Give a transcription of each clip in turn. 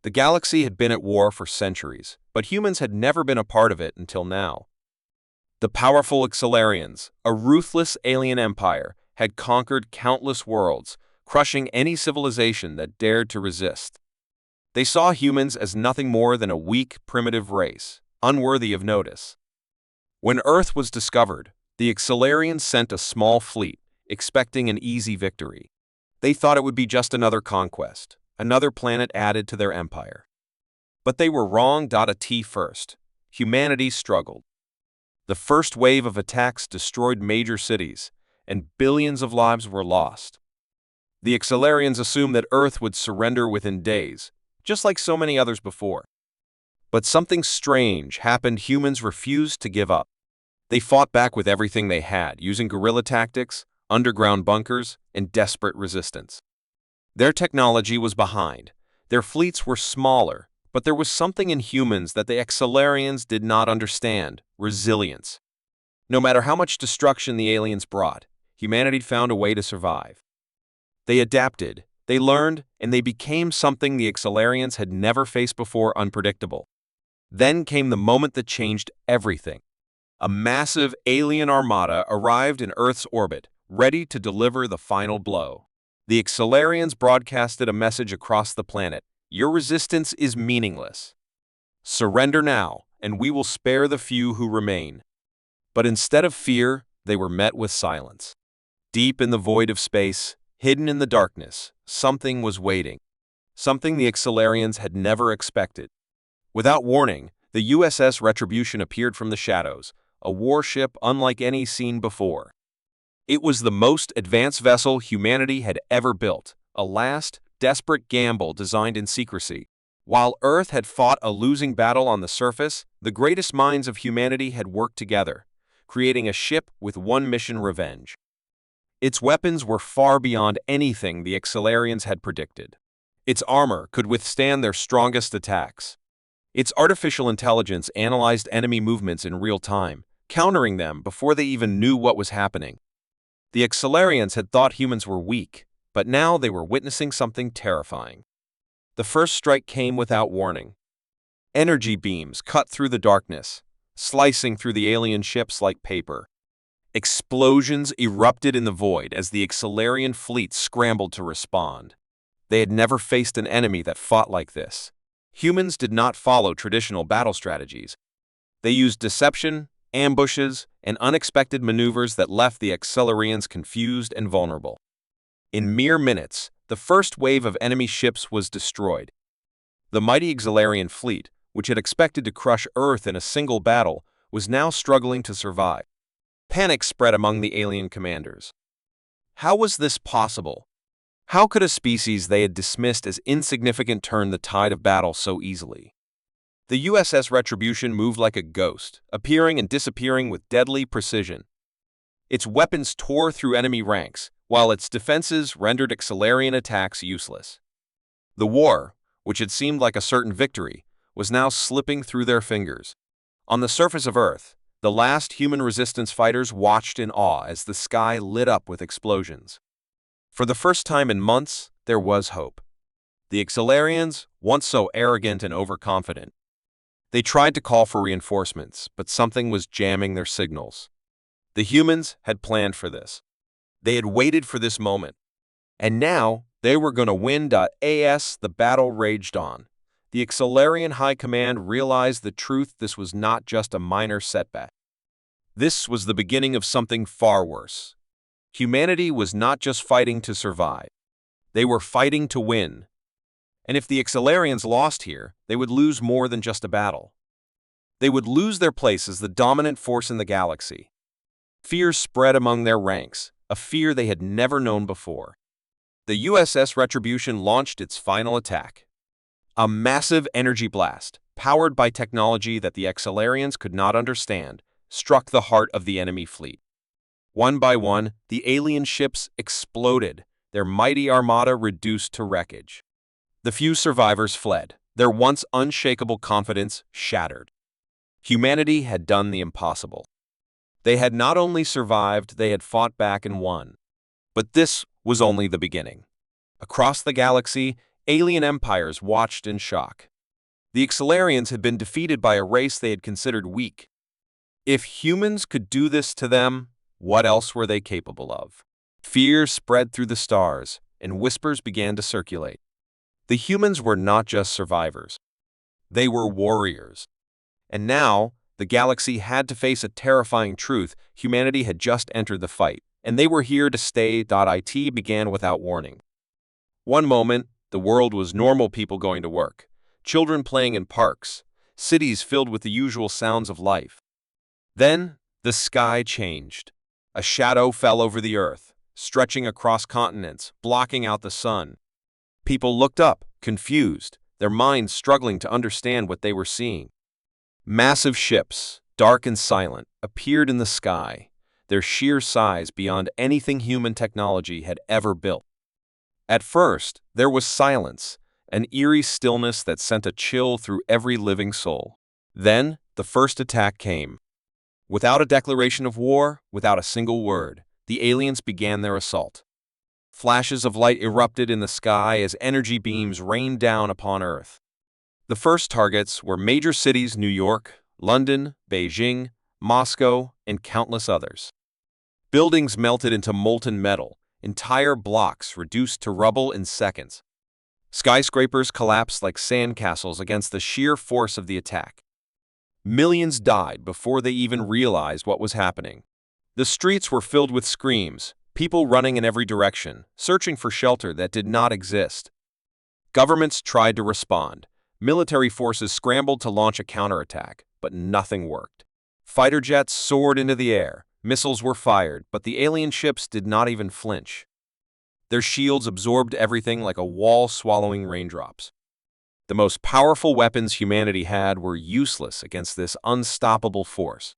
The galaxy had been at war for centuries, but humans had never been a part of it until now. The powerful Accelarians, a ruthless alien empire, had conquered countless worlds, crushing any civilization that dared to resist. They saw humans as nothing more than a weak, primitive race, unworthy of notice. When Earth was discovered, the Accelarians sent a small fleet, expecting an easy victory. They thought it would be just another conquest, another planet added to their empire. But they were wrong. First, humanity struggled. The first wave of attacks destroyed major cities, and billions of lives were lost. The Accelarians assumed that Earth would surrender within days, just like so many others before. But something strange happened. Humans refused to give up. They fought back with everything they had, using guerrilla tactics, underground bunkers, and desperate resistance. Their technology was behind. Their fleets were smaller, but there was something in humans that the Accelarians did not understand: resilience. No matter how much destruction the aliens brought, humanity found a way to survive. They adapted, they learned, and they became something the Accelarians had never faced before: unpredictable. Then came the moment that changed everything. A massive alien armada arrived in Earth's orbit, ready to deliver the final blow. The Accelarians broadcasted a message across the planet: your resistance is meaningless. Surrender now, and we will spare the few who remain. But instead of fear, they were met with silence. Deep in the void of space, hidden in the darkness, something was waiting. Something the Accelarians had never expected. Without warning, the USS Retribution appeared from the shadows, a warship unlike any seen before. It was the most advanced vessel humanity had ever built, a last, desperate gamble designed in secrecy. While Earth had fought a losing battle on the surface, the greatest minds of humanity had worked together, creating a ship with one mission: revenge. Its weapons were far beyond anything the Accelarians had predicted. Its armor could withstand their strongest attacks. Its artificial intelligence analyzed enemy movements in real time, countering them before they even knew what was happening. The Accelarians had thought humans were weak, but now they were witnessing something terrifying. The first strike came without warning. Energy beams cut through the darkness, slicing through the alien ships like paper. Explosions erupted in the void as the Accelarian fleet scrambled to respond. They had never faced an enemy that fought like this. Humans did not follow traditional battle strategies. They used deception, ambushes, and unexpected maneuvers that left the Accelarians confused and vulnerable. In mere minutes, the first wave of enemy ships was destroyed. The mighty Accelarian fleet, which had expected to crush Earth in a single battle, was now struggling to survive. Panic spread among the alien commanders. How was this possible? How could a species they had dismissed as insignificant turn the tide of battle so easily? The USS Retribution moved like a ghost, appearing and disappearing with deadly precision. Its weapons tore through enemy ranks, while its defenses rendered Accelarian attacks useless. The war, which had seemed like a certain victory, was now slipping through their fingers. On the surface of Earth, the last human resistance fighters watched in awe as the sky lit up with explosions. For the first time in months, there was hope. The Accelarians, once so arrogant and overconfident, they tried to call for reinforcements, but something was jamming their signals. The humans had planned for this. They had waited for this moment. And now, they were going to win. As the battle raged on, the Accelarian High Command realized the truth: this was not just a minor setback. This was the beginning of something far worse. Humanity was not just fighting to survive. They were fighting to win. And if the Accelarians lost here, they would lose more than just a battle. They would lose their place as the dominant force in the galaxy. Fear spread among their ranks, a fear they had never known before. The USS Retribution launched its final attack. A massive energy blast, powered by technology that the Accelarians could not understand, struck the heart of the enemy fleet. One by one, the alien ships exploded, their mighty armada reduced to wreckage. The few survivors fled, their once unshakable confidence shattered. Humanity had done the impossible. They had not only survived, they had fought back and won. But this was only the beginning. Across the galaxy, Alien empires watched in shock. The Xelarians had been defeated by a race they had considered weak. If humans could do this to them, what else were they capable of? Fear spread through the stars, and whispers began to circulate. The humans were not just survivors. They were warriors. And now, the galaxy had to face a terrifying truth: humanity had just entered the fight, and they were here to stay. It began without warning. One moment, the world was normal people going to work, children playing in parks, cities filled with the usual sounds of life. Then, the sky changed. A shadow fell over the earth, stretching across continents, blocking out the sun. People looked up, confused, their minds struggling to understand what they were seeing. Massive ships, dark and silent, appeared in the sky, their sheer size beyond anything human technology had ever built. At first, there was silence, an eerie stillness that sent a chill through every living soul. Then, the first attack came. Without a declaration of war, without a single word, the aliens began their assault. Flashes of light erupted in the sky as energy beams rained down upon Earth. The first targets were major cities: New York, London, Beijing, Moscow, and countless others. Buildings melted into molten metal, entire blocks reduced to rubble in seconds. Skyscrapers collapsed like sandcastles against the sheer force of the attack. Millions died before they even realized what was happening. The streets were filled with screams, people running in every direction, searching for shelter that did not exist. Governments tried to respond. Military forces scrambled to launch a counterattack, but nothing worked. Fighter jets soared into the air, missiles were fired, but the alien ships did not even flinch. Their shields absorbed everything like a wall swallowing raindrops. The most powerful weapons humanity had were useless against this unstoppable force.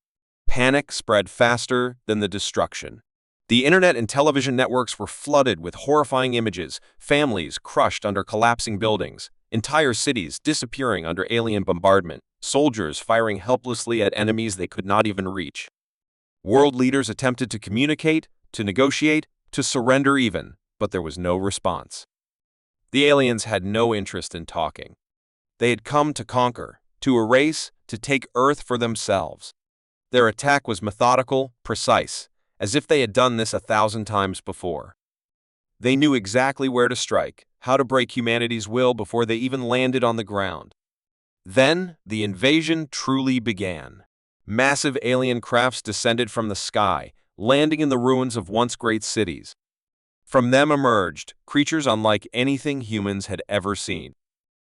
Panic spread faster than the destruction. The internet and television networks were flooded with horrifying images: families crushed under collapsing buildings, entire cities disappearing under alien bombardment, soldiers firing helplessly at enemies they could not even reach. World leaders attempted to communicate, to negotiate, to surrender even, but there was no response. The aliens had no interest in talking. They had come to conquer, to erase, to take Earth for themselves. Their attack was methodical, precise, as if they had done this 1,000 times before. They knew exactly where to strike, how to break humanity's will before they even landed on the ground. Then, the invasion truly began. Massive alien crafts descended from the sky, landing in the ruins of once great cities. From them emerged creatures unlike anything humans had ever seen.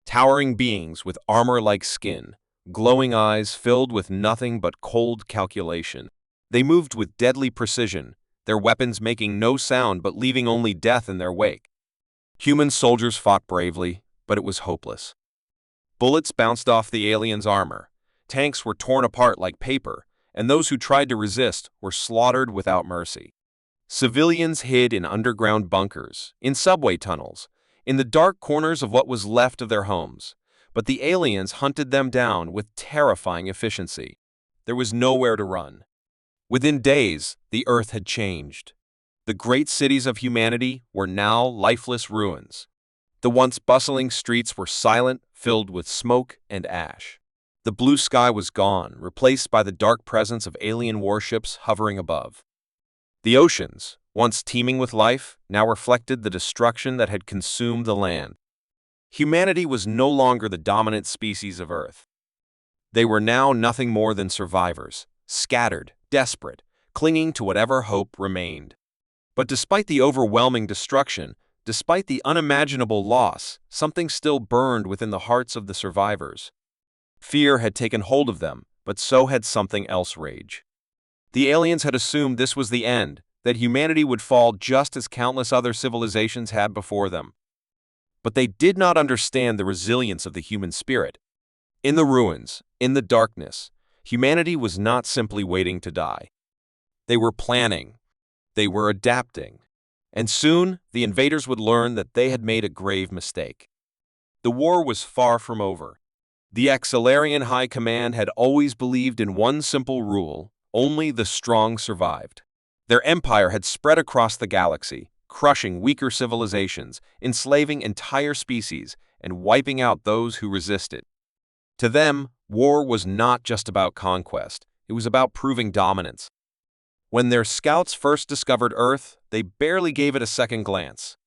Towering beings with armor like skin, glowing eyes filled with nothing but cold calculation. They moved with deadly precision, their weapons making no sound but leaving only death in their wake. Human soldiers fought bravely, but it was hopeless. Bullets bounced off the aliens' armor, tanks were torn apart like paper, and those who tried to resist were slaughtered without mercy. Civilians hid in underground bunkers, in subway tunnels, in the dark corners of what was left of their homes, but the aliens hunted them down with terrifying efficiency. There was nowhere to run. Within days, the Earth had changed. The great cities of humanity were now lifeless ruins. The once bustling streets were silent, filled with smoke and ash. The blue sky was gone, replaced by the dark presence of alien warships hovering above. The oceans, once teeming with life, now reflected the destruction that had consumed the land. Humanity was no longer the dominant species of Earth. They were now nothing more than survivors, scattered, desperate, clinging to whatever hope remained. But despite the overwhelming destruction, despite the unimaginable loss, something still burned within the hearts of the survivors. Fear had taken hold of them, but so had something else rage. The aliens had assumed this was the end, that humanity would fall just as countless other civilizations had before them. But they did not understand the resilience of the human spirit. In the ruins, in the darkness, humanity was not simply waiting to die. They were planning. They were adapting. And soon, the invaders would learn that they had made a grave mistake. The war was far from over. The Xelarian High Command had always believed in one simple rule: only the strong survived. Their empire had spread across the galaxy, crushing weaker civilizations, enslaving entire species, and wiping out those who resisted. To them, war was not just about conquest, it was about proving dominance. When their scouts first discovered Earth, they barely gave it a second glance.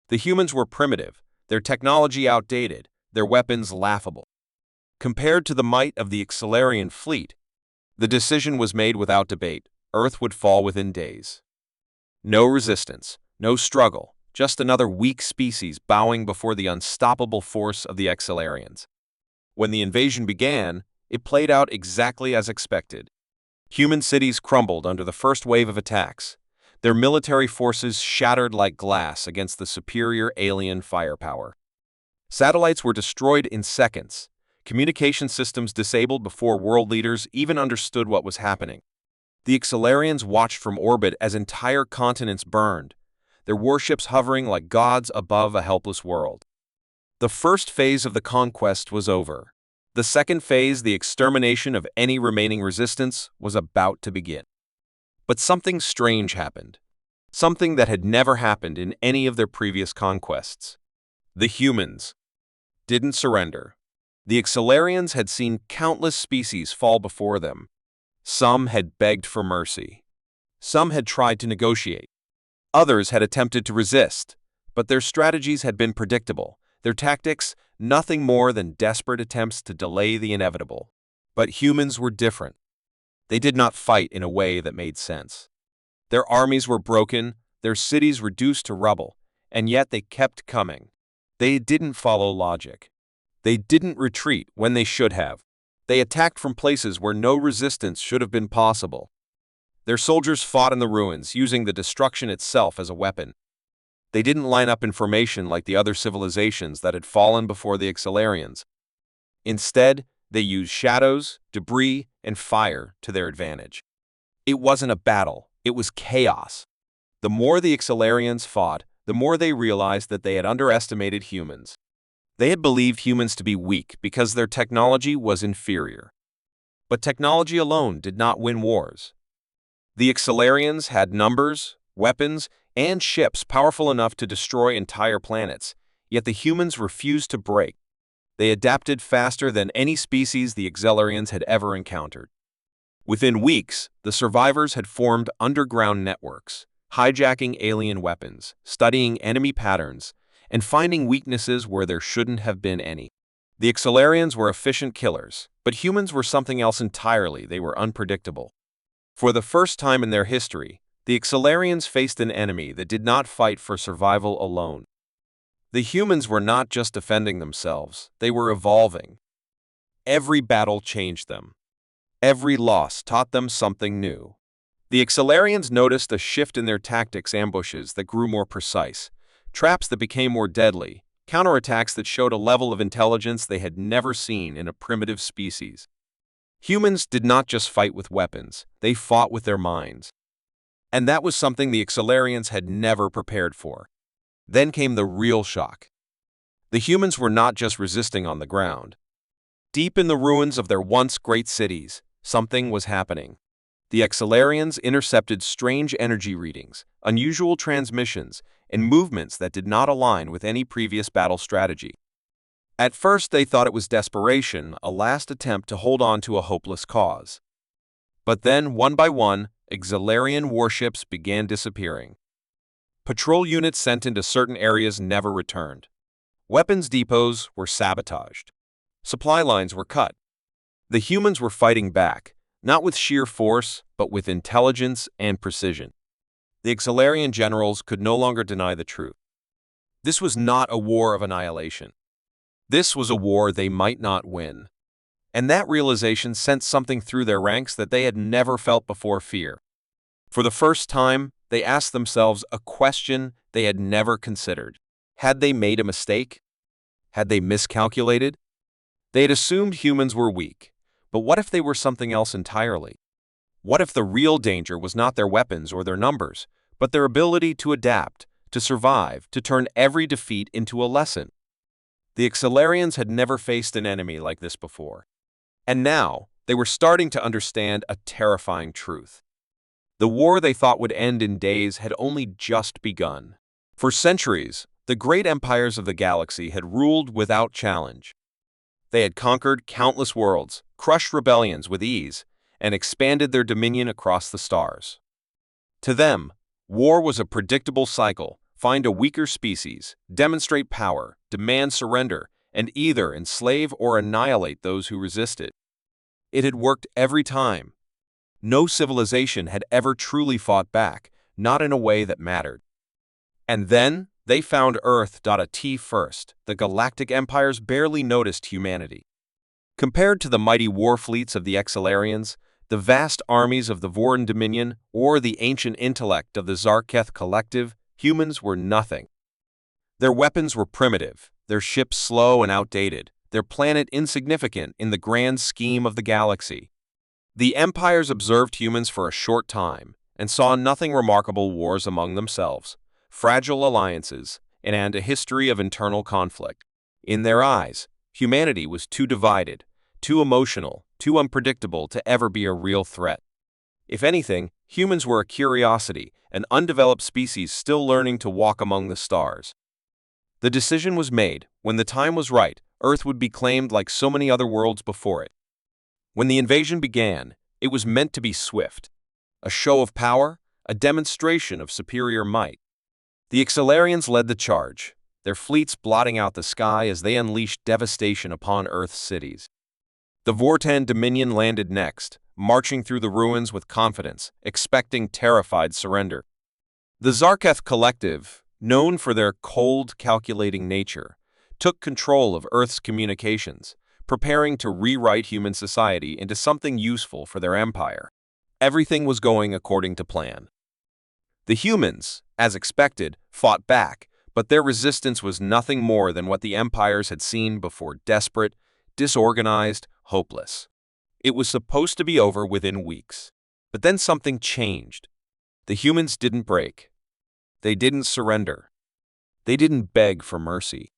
The humans were primitive, their technology outdated, their weapons laughable. Compared to the might of the Accelarian fleet, the decision was made without debate. Earth would fall within days. No resistance, no struggle, just another weak species bowing before the unstoppable force of the Accelarians. When the invasion began, it played out exactly as expected. Human cities crumbled under the first wave of attacks, their military forces shattered like glass against the superior alien firepower. Satellites were destroyed in seconds, communication systems disabled before world leaders even understood what was happening. The Accelarians watched from orbit as entire continents burned, their warships hovering like gods above a helpless world. The first phase of the conquest was over. The second phase, the extermination of any remaining resistance, was about to begin. But something strange happened. Something that had never happened in any of their previous conquests. The humans didn't surrender. The Accelarians had seen countless species fall before them. Some had begged for mercy. Some had tried to negotiate. Others had attempted to resist, but their strategies had been predictable. Their tactics, nothing more than desperate attempts to delay the inevitable. But humans were different. They did not fight in a way that made sense. Their armies were broken, their cities reduced to rubble, and yet they kept coming. They didn't follow logic. They didn't retreat when they should have. They attacked from places where no resistance should have been possible. Their soldiers fought in the ruins, using the destruction itself as a weapon. They didn't line up in formation like the other civilizations that had fallen before the Accelarians. Instead, they used shadows, debris, and fire to their advantage. It wasn't a battle, it was chaos. The more the Accelarians fought, the more they realized that they had underestimated humans. They had believed humans to be weak because their technology was inferior. But technology alone did not win wars. The Accelarians had numbers, weapons, and ships powerful enough to destroy entire planets, yet the humans refused to break. They adapted faster than any species the Accelarians had ever encountered. Within weeks, the survivors had formed underground networks, hijacking alien weapons, studying enemy patterns, and finding weaknesses where there shouldn't have been any. The Accelarians were efficient killers, but humans were something else entirely. They were unpredictable. For the first time in their history, the Accelarians faced an enemy that did not fight for survival alone. The humans were not just defending themselves, they were evolving. Every battle changed them. Every loss taught them something new. The Accelarians noticed a shift in their tactics: ambushes that grew more precise, traps that became more deadly, counterattacks that showed a level of intelligence they had never seen in a primitive species. Humans did not just fight with weapons, they fought with their minds. And that was something the Accelarians had never prepared for. Then came the real shock. The humans were not just resisting on the ground. Deep in the ruins of their once great cities, something was happening. The Accelarians intercepted strange energy readings, unusual transmissions, and movements that did not align with any previous battle strategy. At first, they thought it was desperation, a last attempt to hold on to a hopeless cause. But then, one by one, Accelarian warships began disappearing. Patrol units sent into certain areas never returned. Weapons depots were sabotaged. Supply lines were cut. The humans were fighting back, not with sheer force, but with intelligence and precision. The Accelarian generals could no longer deny the truth. This was not a war of annihilation. This was a war they might not win. And that realization sent something through their ranks that they had never felt before: fear. For the first time, they asked themselves a question they had never considered. Had they made a mistake? Had they miscalculated? They had assumed humans were weak, but what if they were something else entirely? What if the real danger was not their weapons or their numbers, but their ability to adapt, to survive, to turn every defeat into a lesson? The Accelarians had never faced an enemy like this before. And now, they were starting to understand a terrifying truth. The war they thought would end in days had only just begun. For centuries, the great empires of the galaxy had ruled without challenge. They had conquered countless worlds, crushed rebellions with ease, and expanded their dominion across the stars. To them, war was a predictable cycle: find a weaker species, demonstrate power, demand surrender, and either enslave or annihilate those who resisted. It had worked every time. No civilization had ever truly fought back, not in a way that mattered. And then, they found Earth.at first. The galactic empires barely noticed humanity. Compared to the mighty war fleets of the Excelarians, the vast armies of the Voran Dominion, or the ancient intellect of the Zarketh Collective, humans were nothing. Their weapons were primitive, their ships slow and outdated, their planet insignificant in the grand scheme of the galaxy. The empires observed humans for a short time and saw nothing remarkable: wars among themselves, fragile alliances, and a history of internal conflict. In their eyes, humanity was too divided, too emotional, too unpredictable to ever be a real threat. If anything, humans were a curiosity, an undeveloped species still learning to walk among the stars. The decision was made: when the time was right, Earth would be claimed like so many other worlds before it. When the invasion began, it was meant to be swift. A show of power, a demonstration of superior might. The Excelarians led the charge, their fleets blotting out the sky as they unleashed devastation upon Earth's cities. The Vortan Dominion landed next, marching through the ruins with confidence, expecting terrified surrender. The Zarketh Collective, known for their cold, calculating nature, took control of Earth's communications, preparing to rewrite human society into something useful for their empire. Everything was going according to plan. The humans, as expected, fought back, but their resistance was nothing more than what the empires had seen before: desperate, disorganized, hopeless. It was supposed to be over within weeks. But then something changed. The humans didn't break. They didn't surrender. They didn't beg for mercy.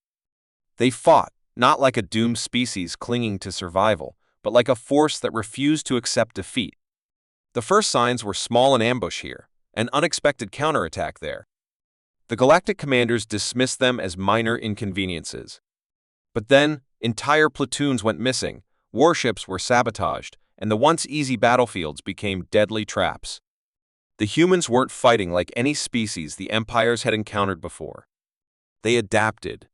They fought, not like a doomed species clinging to survival, but like a force that refused to accept defeat. The first signs were small: an ambush here, an unexpected counterattack there. The galactic commanders dismissed them as minor inconveniences. But then, entire platoons went missing, warships were sabotaged, and the once easy battlefields became deadly traps. The humans weren't fighting like any species the empires had encountered before. They adapted.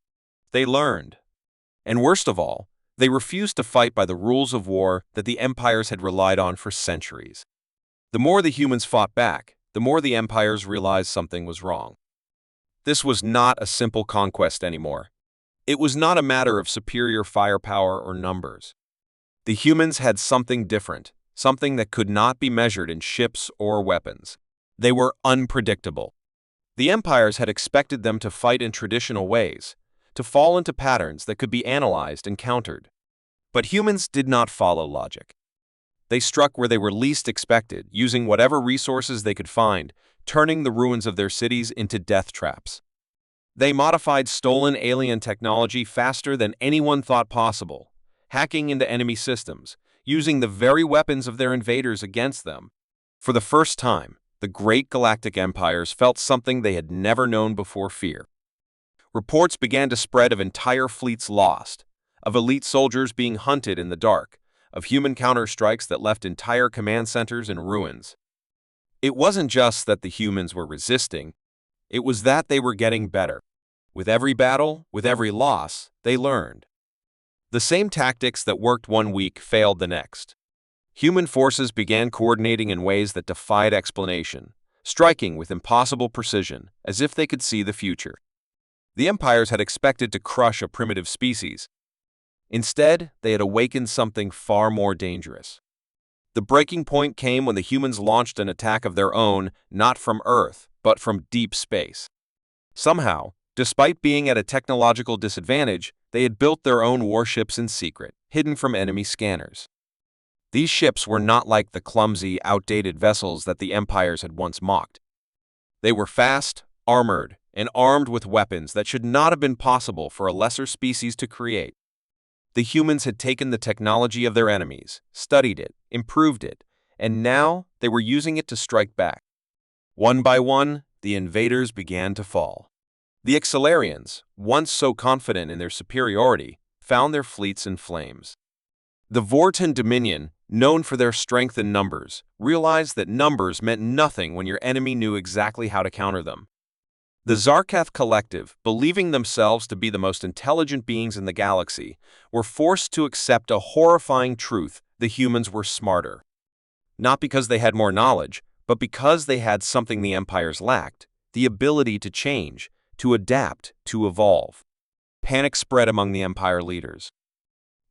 They learned. And worst of all, they refused to fight by the rules of war that the empires had relied on for centuries. The more the humans fought back, the more the empires realized something was wrong. This was not a simple conquest anymore. It was not a matter of superior firepower or numbers. The humans had something different, something that could not be measured in ships or weapons. They were unpredictable. The empires had expected them to fight in traditional ways, to fall into patterns that could be analyzed and countered. But humans did not follow logic. They struck where they were least expected, using whatever resources they could find, turning the ruins of their cities into death traps. They modified stolen alien technology faster than anyone thought possible, hacking into enemy systems, using the very weapons of their invaders against them. For the first time, the great galactic empires felt something they had never known before: fear. Reports began to spread of entire fleets lost, of elite soldiers being hunted in the dark, of human counterstrikes that left entire command centers in ruins. It wasn't just that the humans were resisting, it was that they were getting better. With every battle, with every loss, they learned. The same tactics that worked one week failed the next. Human forces began coordinating in ways that defied explanation, striking with impossible precision, as if they could see the future. The empires had expected to crush a primitive species. Instead, they had awakened something far more dangerous. The breaking point came when the humans launched an attack of their own, not from Earth, but from deep space. Somehow, despite being at a technological disadvantage, they had built their own warships in secret, hidden from enemy scanners. These ships were not like the clumsy, outdated vessels that the empires had once mocked. They were fast, armored, and armed with weapons that should not have been possible for a lesser species to create. The humans had taken the technology of their enemies, studied it, improved it, and now they were using it to strike back. One by one, the invaders began to fall. The Excelarians, once so confident in their superiority, found their fleets in flames. The Vortan Dominion, known for their strength in numbers, realized that numbers meant nothing when your enemy knew exactly how to counter them. The Zarkath Collective, believing themselves to be the most intelligent beings in the galaxy, were forced to accept a horrifying truth: the humans were smarter. Not because they had more knowledge, but because they had something the empires lacked: the ability to change, to adapt, to evolve. Panic spread among the empire leaders.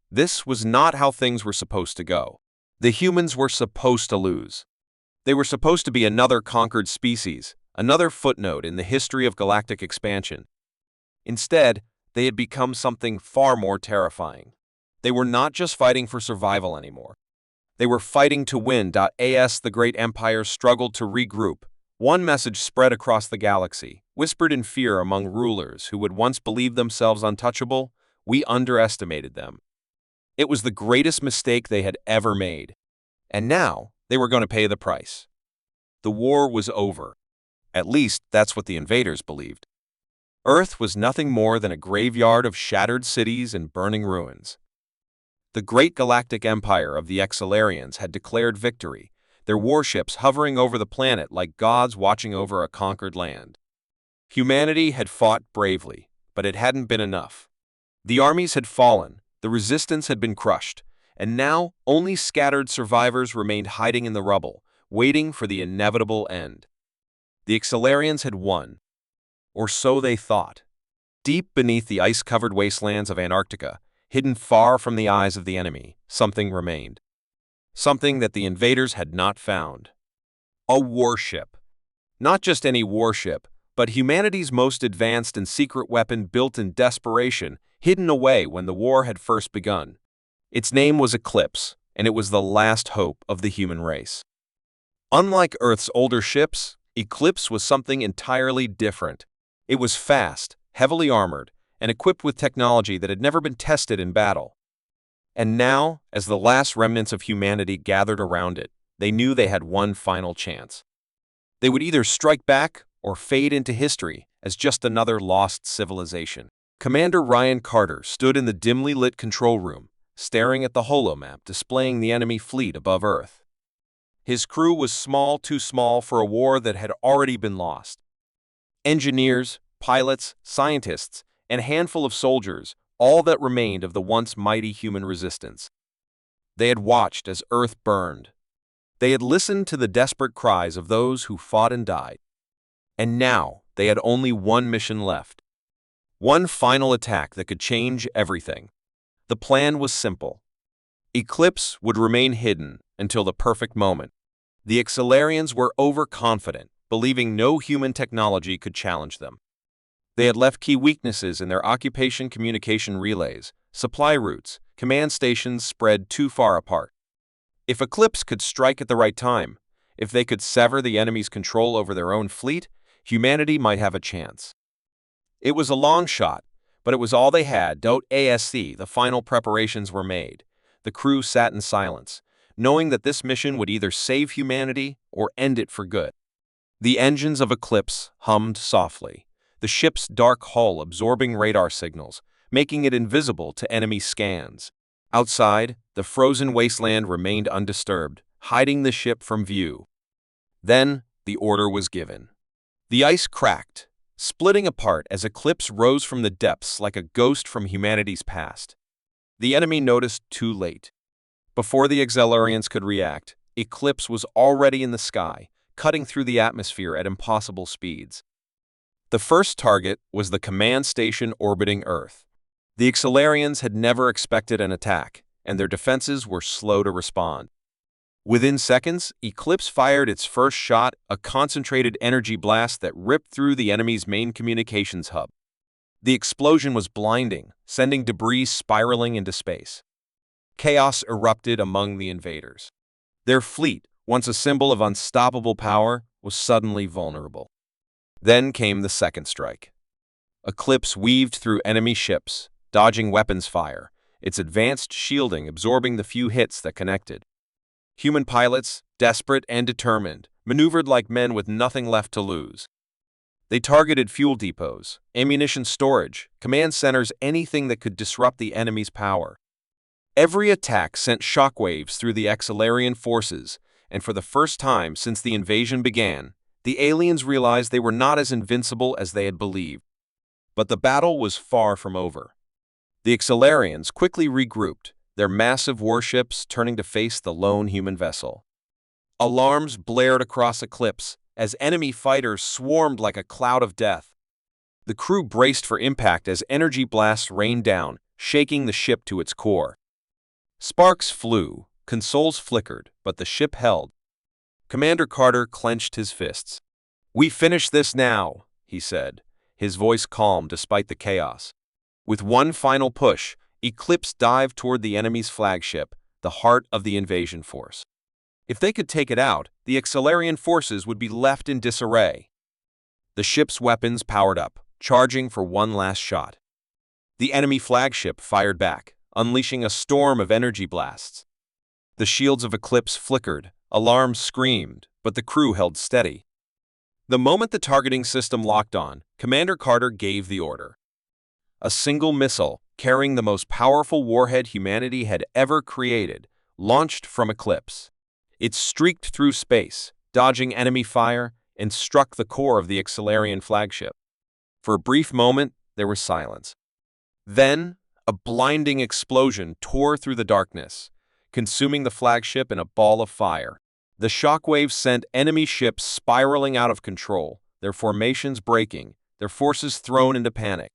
This was not how things were supposed to go. The humans were supposed to lose. They were supposed to be another conquered species, another footnote in the history of galactic expansion. Instead, they had become something far more terrifying. They were not just fighting for survival anymore. They were fighting to win. As the great empires struggled to regroup, one message spread across the galaxy, whispered in fear among rulers who had once believed themselves untouchable: we underestimated them. It was the greatest mistake they had ever made. And now, they were going to pay the price. The war was over. At least, that's what the invaders believed. Earth was nothing more than a graveyard of shattered cities and burning ruins. The great galactic empire of the Excelarians had declared victory, their warships hovering over the planet like gods watching over a conquered land. Humanity had fought bravely, but it hadn't been enough. The armies had fallen, the resistance had been crushed, and now only scattered survivors remained hiding in the rubble, waiting for the inevitable end. The Excelarians had won, or so they thought. Deep beneath the ice-covered wastelands of Antarctica, hidden far from the eyes of the enemy, something remained. Something that the invaders had not found. A warship. Not just any warship, but humanity's most advanced and secret weapon, built in desperation, hidden away when the war had first begun. Its name was Eclipse, and it was the last hope of the human race. Unlike Earth's older ships, Eclipse was something entirely different. It was fast, heavily armored, and equipped with technology that had never been tested in battle. And now, as the last remnants of humanity gathered around it, they knew they had one final chance. They would either strike back or fade into history as just another lost civilization. Commander Ryan Carter stood in the dimly lit control room, staring at the holomap displaying the enemy fleet above Earth. His crew was small, too small for a war that had already been lost. Engineers, pilots, scientists, and a handful of soldiers, all that remained of the once mighty human resistance. They had watched as Earth burned. They had listened to the desperate cries of those who fought and died. And now, they had only one mission left. One final attack that could change everything. The plan was simple. Eclipse would remain hidden until the perfect moment. The Excelarians were overconfident, believing no human technology could challenge them. They had left key weaknesses in their occupation communication relays, supply routes, command stations spread too far apart. If Eclipse could strike at the right time, if they could sever the enemy's control over their own fleet, humanity might have a chance. It was a long shot, but it was all they had. The final preparations were made. The crew sat in silence, knowing that this mission would either save humanity or end it for good. The engines of Eclipse hummed softly, the ship's dark hull absorbing radar signals, making it invisible to enemy scans. Outside, the frozen wasteland remained undisturbed, hiding the ship from view. Then, the order was given. The ice cracked, splitting apart as Eclipse rose from the depths like a ghost from humanity's past. The enemy noticed too late. Before the Excelarians could react, Eclipse was already in the sky, cutting through the atmosphere at impossible speeds. The first target was the command station orbiting Earth. The Excelarians had never expected an attack, and their defenses were slow to respond. Within seconds, Eclipse fired its first shot, a concentrated energy blast that ripped through the enemy's main communications hub. The explosion was blinding, sending debris spiraling into space. Chaos erupted among the invaders. Their fleet, once a symbol of unstoppable power, was suddenly vulnerable. Then came the second strike. Eclipse weaved through enemy ships, dodging weapons fire, its advanced shielding absorbing the few hits that connected. Human pilots, desperate and determined, maneuvered like men with nothing left to lose. They targeted fuel depots, ammunition storage, command centers, anything that could disrupt the enemy's power. Every attack sent shockwaves through the Excelarian forces, and for the first time since the invasion began, the aliens realized they were not as invincible as they had believed. But the battle was far from over. The Excelarians quickly regrouped, their massive warships turning to face the lone human vessel. Alarms blared across Eclipse as enemy fighters swarmed like a cloud of death. The crew braced for impact as energy blasts rained down, shaking the ship to its core. Sparks flew, consoles flickered, but the ship held. Commander Carter clenched his fists. "We finish this now," he said, his voice calm despite the chaos. With one final push, Eclipse dived toward the enemy's flagship, the heart of the invasion force. If they could take it out, the Excelarian forces would be left in disarray. The ship's weapons powered up, charging for one last shot. The enemy flagship fired back, unleashing a storm of energy blasts. The shields of Eclipse flickered, alarms screamed, but the crew held steady. The moment the targeting system locked on, Commander Carter gave the order. A single missile, carrying the most powerful warhead humanity had ever created, launched from Eclipse. It streaked through space, dodging enemy fire, and struck the core of the Excelarian flagship. For a brief moment, there was silence. Then, a blinding explosion tore through the darkness, consuming the flagship in a ball of fire. The shockwaves sent enemy ships spiraling out of control, their formations breaking, their forces thrown into panic.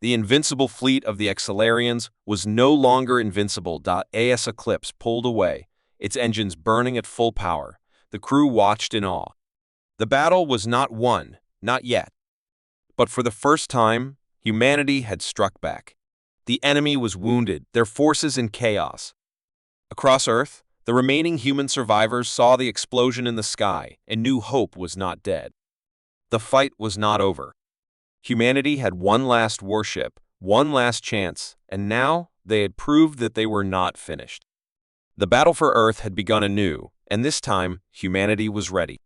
The invincible fleet of the Excelarians was no longer invincible. As Eclipse pulled away, its engines burning at full power, the crew watched in awe. The battle was not won, not yet. But for the first time, humanity had struck back. The enemy was wounded, their forces in chaos. Across Earth, the remaining human survivors saw the explosion in the sky and knew hope was not dead. The fight was not over. Humanity had one last warship, one last chance, and now they had proved that they were not finished. The battle for Earth had begun anew, and this time humanity was ready.